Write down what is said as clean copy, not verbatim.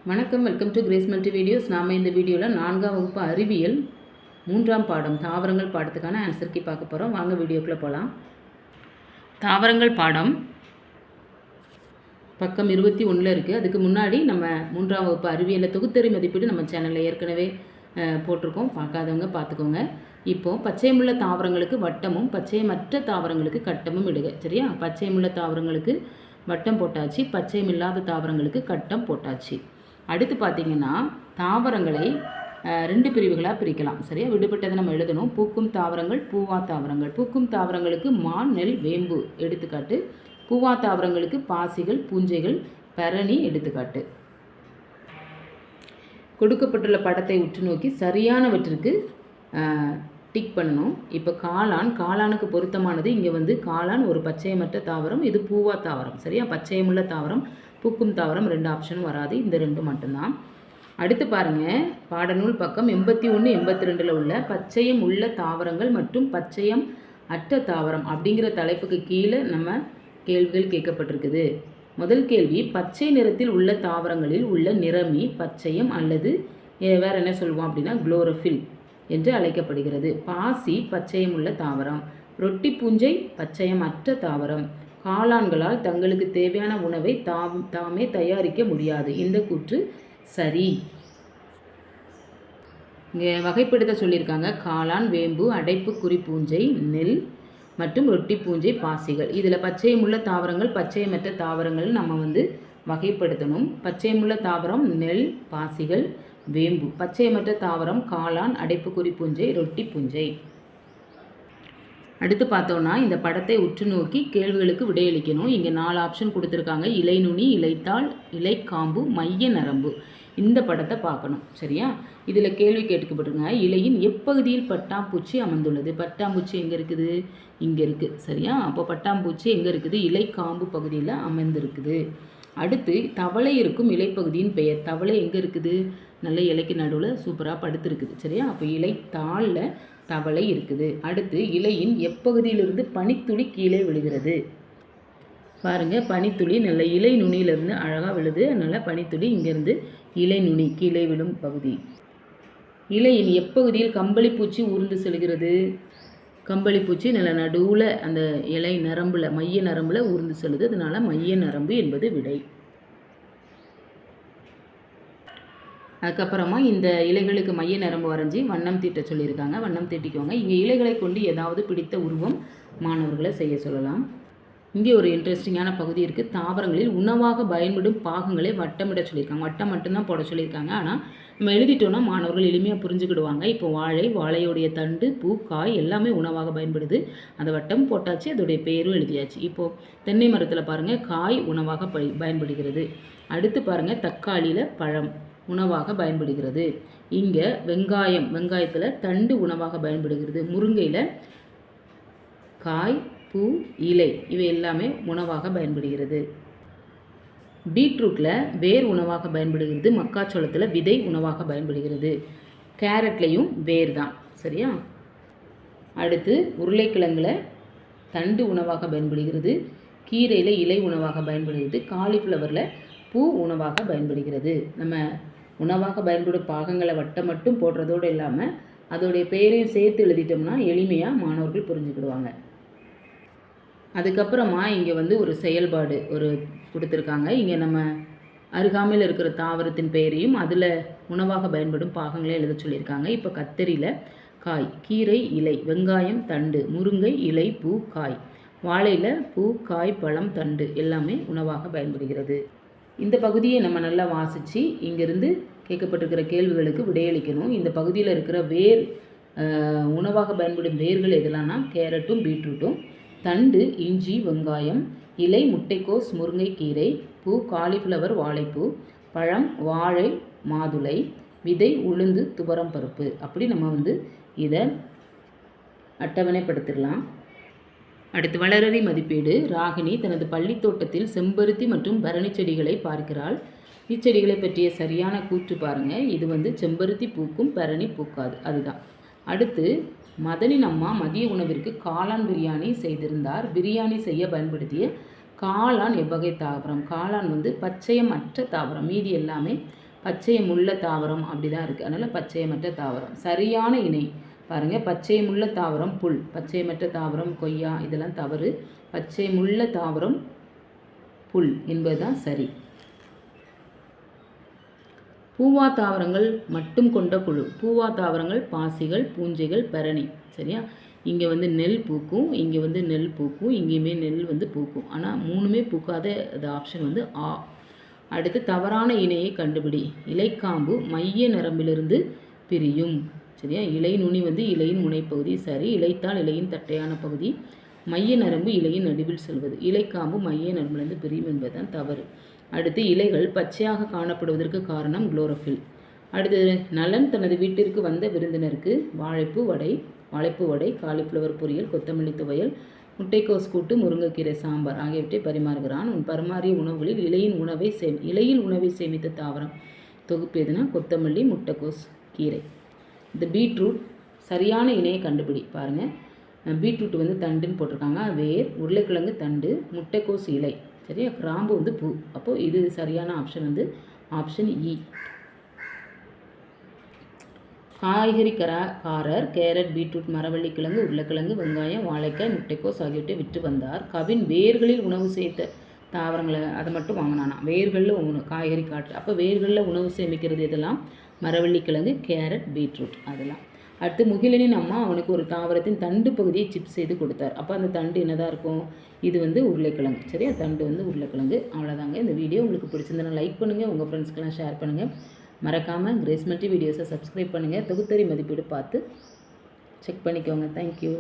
வணக்கம், welcome to grace multi videos. நாம் இந்த வீடியோவில் 4ஆம் வகுப்பு அறிவியல் 3ஆம் பாடம் தாவரங்கள் பாடத்துக்கான ஆன்சர் கீ பார்க்க போகிறோம். வாங்க வீடியோக்குள்ளே போகலாம். தாவரங்கள் பாடம் பக்கம் 21 இருக்குது. அதுக்கு முன்னாடி நம்ம 3ஆம் வகுப்பு அறிவியலில் தொகுத்தறி மதிப்பீடு நம்ம சேனலில் ஏற்கனவே போட்டிருக்கோம். பார்க்காதவங்க பார்த்துக்கோங்க. இப்போது பச்சையமுள்ள தாவரங்களுக்கு வட்டமும் பச்சையமற்ற தாவரங்களுக்கு கட்டமும் இடுக. சரியா? பச்சையமுள்ள தாவரங்களுக்கு வட்டம் போட்டாச்சு, பச்சையமில்லாத தாவரங்களுக்கு கட்டம் போட்டாச்சு. அடுத்து பார்த்திங்கன்னா தாவரங்களை 2 பிரிவுகளாக பிரிக்கலாம். சரியா? விடுபட்டதை நம்ம எழுதணும். பூக்கும் தாவரங்கள், பூவா தாவரங்கள். பூக்கும் தாவரங்களுக்கு மான், நெல், வேம்பு எடுத்துக்காட்டு. பூவா தாவரங்களுக்கு பாசிகள், பூஞ்சைகள், பரணி எடுத்துக்காட்டு. கொடுக்கப்பட்டுள்ள படத்தை உற்று நோக்கி சரியானவற்றிற்கு டிக் பண்ணணும். இப்போ காளானுக்கு பொருத்தமானது இங்கே காளான் ஒரு பச்சையமற்ற தாவரம், இது பூவா தாவரம். சரியா? பச்சையமுள்ள தாவரம், பூக்கும் தாவரம் 2 ஆப்ஷனும் வராது, இந்த 2 மட்டும்தான். அடுத்து பாருங்கள், பாடநூல் பக்கம் 81, 82 உள்ள பச்சையம் உள்ள தாவரங்கள் மற்றும் பச்சையம் அற்ற தாவரம் அப்படிங்கிற தலைப்புக்கு கீழே நம்ம கேள்விகள் கேட்கப்பட்டிருக்குது. முதல் கேள்வி, பச்சை நிறத்தில் உள்ள தாவரங்களில் உள்ள நிறமி பச்சையம் அல்லது வேறு என்ன சொல்லுவோம் அப்படின்னா குளோரோஃபில் என்று அழைக்கப்படுகிறது. பாசி பச்சையம் உள்ள தாவரம், ரொட்டி பூஞ்சை பச்சையம் அற்ற தாவரம். காளான்களால் தங்களுக்கு தேவையான உணவை தாமே தயாரிக்க முடியாது. இந்த கூற்று சரி. இங்கே வகைப்படுத்த சொல்லியிருக்காங்க. காளான், வேம்பு, அடைப்புக்குறி பூஞ்சை, நெல் மற்றும் ரொட்டி பூஞ்சை, பாசிகள். இதில் பச்சையமுள்ள தாவரங்கள் பச்சையமற்ற தாவரங்கள் நம்ம வகைப்படுத்தணும். பச்சையமுள்ள தாவரம் நெல், பாசிகள், வேம்பு. பச்சையமற்ற தாவரம் காளான், அடைப்புக்குறி பூஞ்சை, ரொட்டி பூஞ்சை. அடுத்து பார்த்தோன்னா இந்த படத்தை உற்று நோக்கி கேள்விகளுக்கு விடையளிக்கணும். இங்கே 4 ஆப்ஷன் கொடுத்துருக்காங்க. இலை நுனி, இலைத்தாள், இலைக்காம்பு, மைய நரம்பு. இந்த படத்தை பார்க்கணும். சரியா? இதில் கேள்வி கேட்டுக்கப்பட்டிருக்காங்க. இலையின் எப்பகுதியில் பட்டாம்பூச்சி அமர்ந்துள்ளது? பட்டாம்பூச்சி எங்கே இருக்குது? இங்கே இருக்குது. சரியா? அப்போ பட்டாம்பூச்சி எங்கே இருக்குது? இலைக்காம்பு பகுதியில் அமர்ந்திருக்குது. அடுத்து தவளை இருக்கும் இலைப்பகுதியின் பெயர். தவளை எங்கே இருக்குது? நல்ல இலைக்கு நடுவில் சூப்பராக படுத்துருக்குது. சரியா? அப்போ இலைத்தாளில் தவளை இருக்குது. அடுத்து இலையின் எப்பகுதியிலிருந்து பனித்துளி கீழே விழுகிறது? பாருங்கள், பனித்துளி நல்ல இலை நுனியிலிருந்து அழகாக விழுது. அதனால் பனித்துளி இங்கேருந்து இலை நுனி கீழே விழும் பகுதி. இலையின் எப்பகுதியில் கம்பளிப்பூச்சி ஊர்ந்து செல்கிறது? கம்பளிப்பூச்சி நல்ல நடுவில் அந்த இலை நரம்பில் மைய நரம்பில் ஊர்ந்து செல்லுது. அதனால் மைய நரம்பு என்பது விடை. அதுக்கப்புறமா இந்த இலைகளுக்கு மைய நரம்பு வரைஞ்சி வண்ணம் தீட்ட சொல்லியிருக்காங்க. வண்ணம் தீட்டிக்கோங்க. இங்கே இலைகளை கொண்டு ஏதாவது பிடித்த உருவம் மாணவர்களை செய்ய சொல்லலாம். இங்கே ஒரு இன்ட்ரெஸ்டிங்கான பகுதி இருக்குது. தாவரங்களில் உணவாக பயன்படும் பாகங்களை வட்டமிட சொல்லியிருக்காங்க. வட்டம் மட்டும்தான் போட சொல்லியிருக்காங்க. ஆனால் நம்ம எழுதிட்டோன்னா மாணவர்கள் எளிமையாக புரிஞ்சுக்கிடுவாங்க. இப்போ வாழையோடைய தண்டு, பூ, காய் எல்லாமே உணவாக பயன்படுது. அந்த வட்டம் போட்டாச்சு, அதோடைய பேரும் எழுதியாச்சு. இப்போது தென்னை மரத்தில் பாருங்கள், காய் உணவாக பயன்படுகிறது. அடுத்து பாருங்கள், தக்காளியில் பழம் உணவாக பயன்படுகிறது. இங்கே வெங்காயத்தில் தண்டு உணவாக பயன்படுகிறது. முருங்கையில் காய், பூ, இலை இவை எல்லாமே உணவாக பயன்படுகிறது. பீட்ரூட்டில் வேர் உணவாக பயன்படுகிறது. மக்காச்சோளத்தில் விதை உணவாக பயன்படுகிறது. கேரட்லேயும் வேர் தான். சரியா? அடுத்து உருளைக்கிழங்கில் தண்டு உணவாக பயன்படுகிறது. கீரையில் இலை உணவாக பயன்படுகிறது. காலிஃப்ளவரில் பூ உணவாக பயன்படுகிறது. நம்ம உணவாக பயன்படும் பாகங்களை வட்டம் மட்டும் போடுறதோடு இல்லாமல் அதோடைய பெயரையும் சேர்த்து எழுதிட்டோம்னா எளிமையாக மாணவர்கள் புரிஞ்சுக்கிடுவாங்க. அதுக்கப்புறமா இங்கே ஒரு செயல்பாடு கொடுத்துருக்காங்க. இங்கே நம்ம அருகாமையில் இருக்கிற தாவரத்தின் பெயரையும் அதில் உணவாக பயன்படும் பாகங்களே எழுத சொல்லியிருக்காங்க. இப்போ கத்தரியில் காய், கீரை இலை, வெங்காயம் தண்டு, முருங்கை இலை, பூ, காய். வாழையில் பூ, காய், பழம், தண்டு எல்லாமே உணவாக பயன்படுகிறது. இந்த பகுதியை நம்ம நல்லா வாசித்து இங்கேருந்து கேட்கப்பட்டிருக்கிற கேள்விகளுக்கு விடையளிக்கணும். இந்த பகுதியில் இருக்கிற வேர் உணவாக பயன்படும் வேர்கள் எதெல்லாம்னா கேரட்டும் பீட்ரூட்டும், தண்டு இஞ்சி வெங்காயம், இலை முட்டைக்கோஸ் முருங்கைக்கீரை, பூ காலிஃப்ளவர் வாழைப்பூ, பழம் வாழை மாதுளை, விதை உளுந்து துவரம் பருப்பு. அப்படி நம்ம இதை அட்டவணைப்படுத்திடலாம். அடுத்து வளரறி மதிப்பீடு. ராகினி தனது பள்ளி தோட்டத்தில் செம்பருத்தி மற்றும் பரணி செடிகளை பார்க்கிறாள். இச்செடிகளை பற்றிய சரியான கூற்று பாருங்கள். இது செம்பருத்தி பூக்கும், பரணி பூக்காது. அதுதான். அடுத்து மதனின் அம்மா மதிய உணவிற்கு காளான் பிரியாணி செய்திருந்தார். பிரியாணி செய்ய பயன்படுத்திய காளான் எவ்வகை தாவரம்? காளான் பச்சையம் அற்ற தாவரம். மீதி எல்லாமே பச்சையமுள்ள தாவரம் அப்படி தான் இருக்குது. அதனால் பச்சையமற்ற தாவரம். சரியான இணை பாருங்கள், பச்சையமுள்ள தாவரம் புல், பச்சையமற்ற தாவரம் கொய்யா, இதெல்லாம் தவறு. பச்சையமுள்ள தாவரம் புல் என்பது தான் சரி. பூவா தாவரங்கள் மட்டும் கொண்ட குழு. பூவா தாவரங்கள் பாசிகள், பூஞ்சைகள், பெரணி. சரியா? இங்கே வந்து நெல் பூக்கும், இங்கே வந்து நெல் பூக்கும், இங்கேயுமே நெல் வந்து பூக்கும். ஆனால் மூணுமே பூக்காத அது ஆப்ஷன் வந்து ஆ. அடுத்து தவறான இணையை கண்டுபிடி. இலைக்காம்பு மைய நரம்பிலிருந்து பிரியும். சரியா? இலை நுனி வந்து இலையின் முனைப்பகுதி சரி. இலைத்தாள் இலையின் தட்டையான பகுதி. மைய நரம்பு இலையின் நடுவில் செல்வது. இலைக்காம்பு மைய நரம்பிலிருந்து பிரியும் என்பதுதான் தவறு. அடுத்து இலைகள் பச்சையாக காணப்படுவதற்கு காரணம் குளோரோஃபில். அடுத்து நலன் தனது வீட்டிற்கு வந்த விருந்தினருக்கு வாழைப்பூ வடை, காலிஃப்ளவர் பொரியல், கொத்தமல்லி துவையல், முட்டைக்கோஸ் கூட்டு, முருங்கைக்கீரை சாம்பார் ஆகியவற்றை பரிமாறுகிறான். உன் பரிமாறிய உணவுகளில் இலையில் உணவை சேமித்த தாவரம் தொகுப்பு எதுனா கொத்தமல்லி, முட்டைக்கோஸ் கீரை. இந்த பீட்ரூட் சரியான இணையை கண்டுபிடி. பாருங்கள், பீட்ரூட் வந்து தண்டுன்னு போட்டிருக்காங்க. வேர், உருளைக்கிழங்கு தண்டு, முட்டைக்கோஸ் இலை. சரியா? கிராம்பு வந்து பூ. அப்போது இது சரியான ஆப்ஷன் வந்து ஆப்ஷன் இ. காய்கறிக்காரர் கேரட், பீட்ரூட், மரவள்ளிக்கிழங்கு, உருளைக்கிழங்கு, வெங்காயம், வாழைக்காய், முட்டைக்கோஸ் ஆகியவற்றை விற்று வந்தார். கவின் வேர்களில் உணவு சேர்த்த தாவரங்களை அதை மட்டும் வாங்கினானா. வேர்களில் காய்கறி காட்டு. அப்போ வேர்களில் உணவு சேமிக்கிறது இதெல்லாம் மரவள்ளிக்கிழங்கு, கேரட், பீட்ரூட் அதெல்லாம். அடுத்து முகிலனின் அம்மா அவனுக்கு ஒரு தாவரத்தின் தண்டு பகுதியை சிப்ஸ் செய்து கொடுத்தார். அப்போ அந்த தண்டு என்னதான் இருக்கும்? இது வந்து உருளைக்கிழங்கு. சரியா? தண்டு வந்து உருளைக்கிழங்கு. அவ்வளோதாங்க. இந்த வீடியோ உங்களுக்கு பிடிச்சிருந்தா லைக் பண்ணுங்கள், உங்கள் ஃப்ரெண்ட்ஸ்க்கெல்லாம் ஷேர் பண்ணுங்கள். மறக்காமல் கிரேஸ் மல்டி வீடியோஸை சப்ஸ்கிரைப் பண்ணுங்கள். தொகுத்தறி மதிப்பீடு பார்த்து செக் பண்ணிக்கோங்க. தேங்க்யூ.